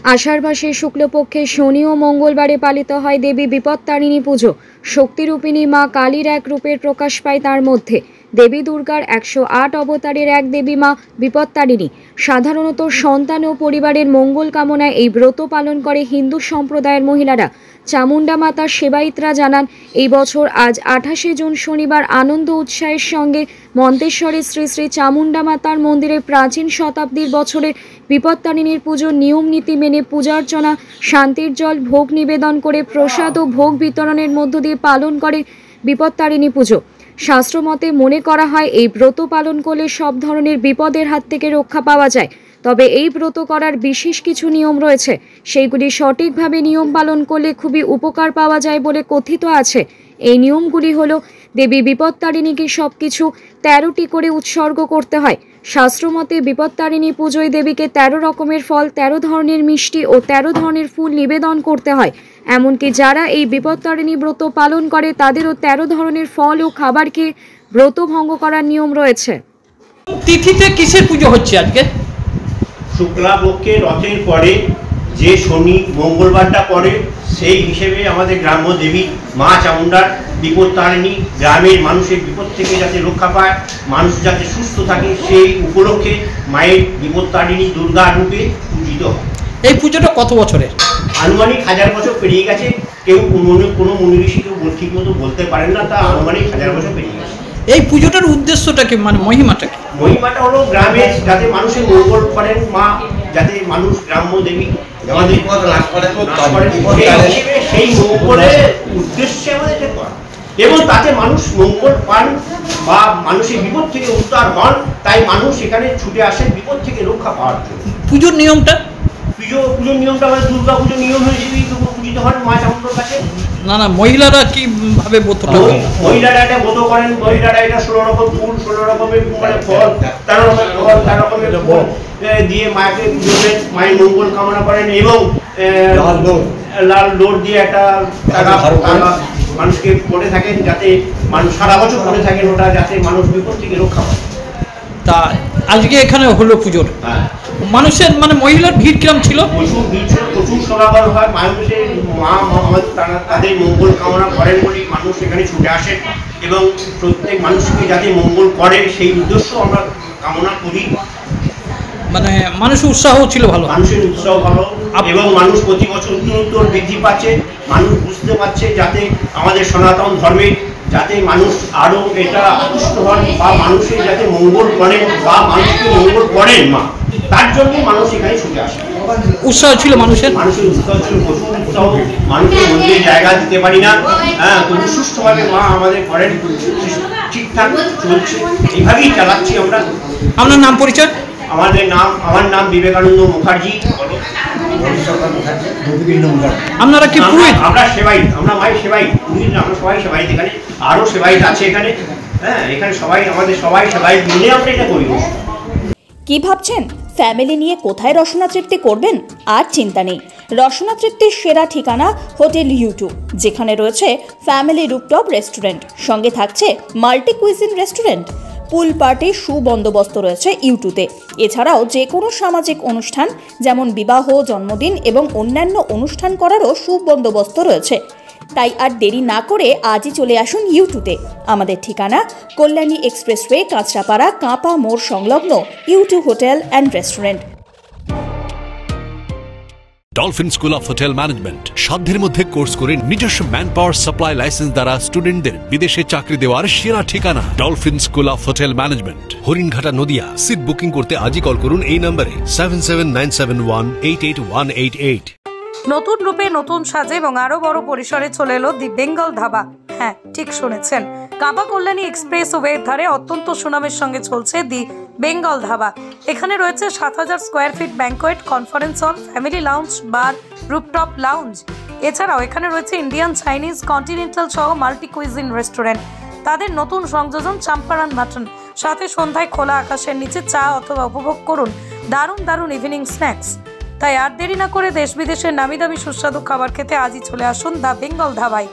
আষাঢ় মাসের শুক্লপক্ষে শনি ও মঙ্গলবারে পালিত হয় দেবী বিপত্তারিণী পুজো। শক্তিরূপিণী মা কালীর এক রূপের প্রকাশ পায় তার মধ্যে। দেবী দুর্গার 108 অবতারের এক দেবী মা বিপত্তারিণী। সাধারণত সন্তান ও পরিবারের মঙ্গল কামনায় এই ব্রত পালন করে হিন্দু সম্প্রদায়ের মহিলারা। চামুণ্ডা মাতার সেবায়িতরা জানান, এই বছর আজ 28শে জুন শনিবার আনন্দ উৎসাহের সঙ্গে মন্তেশ্বরের শ্রী শ্রী চামুণ্ডা মাতার মন্দিরে প্রাচীন শতাব্দীর বছরের বিপত্তারিণীর পুজোর নিয়ম নীতি মেনে পূজার্চনা, শান্তির জল, ভোগ নিবেদন করে প্রসাদ ও ভোগ বিতরণের মধ্য দিয়ে পালন করে বিপত্তারিণী পুজো। শাস্ত্রমতে মনে করা হয় এই ব্রত পালন করলে সব ধরনের বিপদের হাত থেকে রক্ষা পাওয়া যায়। তবে এই ব্রত করার বিশেষ কিছু নিয়ম রয়েছে, সেইগুলি সঠিকভাবে নিয়ম পালন করলে খুবই উপকার পাওয়া যায় বলে কথিত আছে। এই নিয়মগুলি হলো, দেবী বিপত্তারিণীকে সবকিছু 13টি করে উৎসর্গ করতে হয়। শাস্ত্রমতে বিপত্তারিণী পুজোয় দেবীকে 13 রকমের ফল, 13 ধরনের মিষ্টি ও 13 ধরনের ফুল নিবেদন করতে হয়। এমনকি যারা এই বিপত্তারিণী ব্রত পালন করে তাদেরও 13 ধরনের ফল ও খাবার খেয়ে ব্রত ভঙ্গ করার নিয়ম রয়েছে। তিথিতে কিসের পুজো হচ্ছে আজকে? শুক্লাপক্ষে রথের পরে যে শনি মঙ্গলবারটা পড়ে, সেই হিসেবে আমাদের গ্রাম্য দেবী মা চামুণ্ডার বিপত্তারিণী গ্রামের মানুষের বিপদ থেকে যাতে রক্ষা পায়, মানুষ যাতে সুস্থ থাকে, সেই উপলক্ষে মায়ের বিপত্তারিণী দুর্গা রূপে পূজিত হয়। এই পুজোটা কত বছরের? আনুমানিক 1000 বছর পেরিয়ে গেছে। কেউ কোনো মুনি ঋষি কেউ ঠিক মতো বলতে পারেন না, তা আনুমানিক 1000 বছর পেরিয়ে গেছে। এই পুজোটার উদ্দেশ্যটা কি, মানে মহিমাটা কি? মহিমাটা হলো গ্রামে যাতে মানুষের মঙ্গল করেন মা, যাতে মানুষ গ্রাম্য দেবী সেই মঙ্গলের উদ্দেশ্যে আমাদের করা, এবং তাতে মানুষ মঙ্গল পান বা মানুষের বিপদ থেকে উদ্ধার হন। তাই মানুষ এখানে ছুটে আসেন বিপদ থেকে রক্ষা পাওয়ার জন্য। পুজোর নিয়মটা পুজোর নিয়মটা আমাদের দুর্গা পুজোর নিয়ম হিসেবেই পূজিত হন মা চামুণ্ডার কাছে। না, মহিলারা কিভাবে ব্রতটা করেন? মহিলারা এটা ব্রত করেন। মহিলারা এটা 16 রকম ফুল, 16 রকমের ফল, 13 রকমের ফল দিয়ে মাকে পুজো করেন, মায়ের মঙ্গল কামনা করেন, এবং লাল লোট দিয়ে একটা মানুষকে পড়ে থাকেন, যাতে মানুষ সারা বছর পড়ে থাকেন ওটা, যাতে মানুষ বিপদ থেকে রক্ষা পায়। তা আজকে এখানে হলো পুজোর, মানুষের মানে মহিলার ভিড় কিরম ছিল? প্রচুর ভিড় ছিল, প্রচুর সমাগম হয়। মানুষের মা তাদের মঙ্গল কামনা করেন বলেই মানুষ এখানে ছুটে আসেন, এবং প্রত্যেক মানুষকে যাতে মঙ্গল করে সেই উদ্দেশ্য আমরা কামনা করি। মানে মানুষের উৎসাহ ছিল ভালো, মানুষের উৎসাহ ভালো, এবং মানুষ প্রতি বছর উত্তর বৃদ্ধি পাচ্ছে। মানুষ বুঝতে পারছে যাতে আমাদের সনাতন ধর্মে যাতে মানুষ আরো এটা আকৃষ্ট হন, বা মানুষের যাতে মঙ্গল করেন বা মানুষকে মঙ্গল করেন মা, তার জন্য মানুষ এখানে ছুটে আসে। উৎসাহ ছিল মানুষের উৎসাহ ছিল, প্রচুর উৎসাহ। মানুষের মন্দিরে জায়গা দিতে পারি না, খুব সুষ্ঠুভাবে মা আমাদের করেন, ঠিকঠাক চলছে, এইভাবেই চালাচ্ছি আমরা। আপনার নাম পরিচয়? আমার নাম বিবেকানন্দ মুখার্জি। আপনারা কি পুরোহিত? আমরা সেবাই, আমরা মায়ের সেবাই, আমরা সবাই সেবাই। এখানে আরো সেবাইত আছে এখানে, এখানে সবাই আমাদের সবাই সেবাই মিলে আমরা এটা করি। কি ভাবছেন ফ্যামিলি নিয়ে কোথায় রসনা তৃপ্তি করবেন? আর চিন্তা নেই, রসনা তৃপ্তির সেরা ঠিকানা হোটেল ইউ2, যেখানে রয়েছে ফ্যামিলি রুফটপ রেস্টুরেন্ট, সঙ্গে থাকছে মাল্টি কুইজিন রেস্টুরেন্ট। পুল পার্টির সুবন্দোবস্ত রয়েছে ইউ2তে। এছাড়াও যে কোনো সামাজিক অনুষ্ঠান যেমন বিবাহ, জন্মদিন এবং অন্যান্য অনুষ্ঠান করারও সুবন্দোবস্ত রয়েছে। তাই আর দেরি না করে আজই চলে আসুন ইউ2তে। আমাদের ঠিকানা কল্যাণী এক্সপ্রেসওয়ে, কাঁচরাপাড়া, কাঁপা মোড় সংলগ্ন U two hotel and restaurant. Dolphin school of hotel Management সাধ্যের মধ্যে কোর্স করে নিজস্ব ম্যান পাওয়ার সাপ্লাই লাইসেন্স দ্বারা স্টুডেন্টদের বিদেশে চাকরি দেওয়ার সেরা ঠিকানা Dolphin school of hotel management, Haringhata, Nadia. Seat booking করতে আজই কল করুন এই নম্বরে 7797188188। নতুন রূপে, নতুন সাজে এবং আরো বড় পরিসরে চলে এলো দি বেঙ্গল ধাবা। হ্যাঁ, ঠিক শুনেছেন, কাঁপা কল্যাণী এক্সপ্রেস ওয়ের ধারে অত্যন্ত সুনামের সঙ্গে চলছে দি বেঙ্গল ধাবা। এখানে রয়েছে 7000 square feet banquet, conference hall, family lounge, bar, rooftop lounge. এছাড়াও এখানে রয়েছে ইন্ডিয়ান, চাইনিজ, কন্টিনেন্টাল সহ মাল্টি কুইজিন রেস্টুরেন্ট। তাদের নতুন সংযোজন চাম্পারান মাটন, সাথে সন্ধ্যায় খোলা আকাশের নিচে চা অথবা উপভোগ করুন দারুণ দারুণ ইভিনিং স্ন্যাক্স। তাই আর দেরি না করে দেশ বিদেশের নামি দামি সুস্বাদু খাবার খেতে আজই চলে আসুন দ্য বেঙ্গল ধাবায়।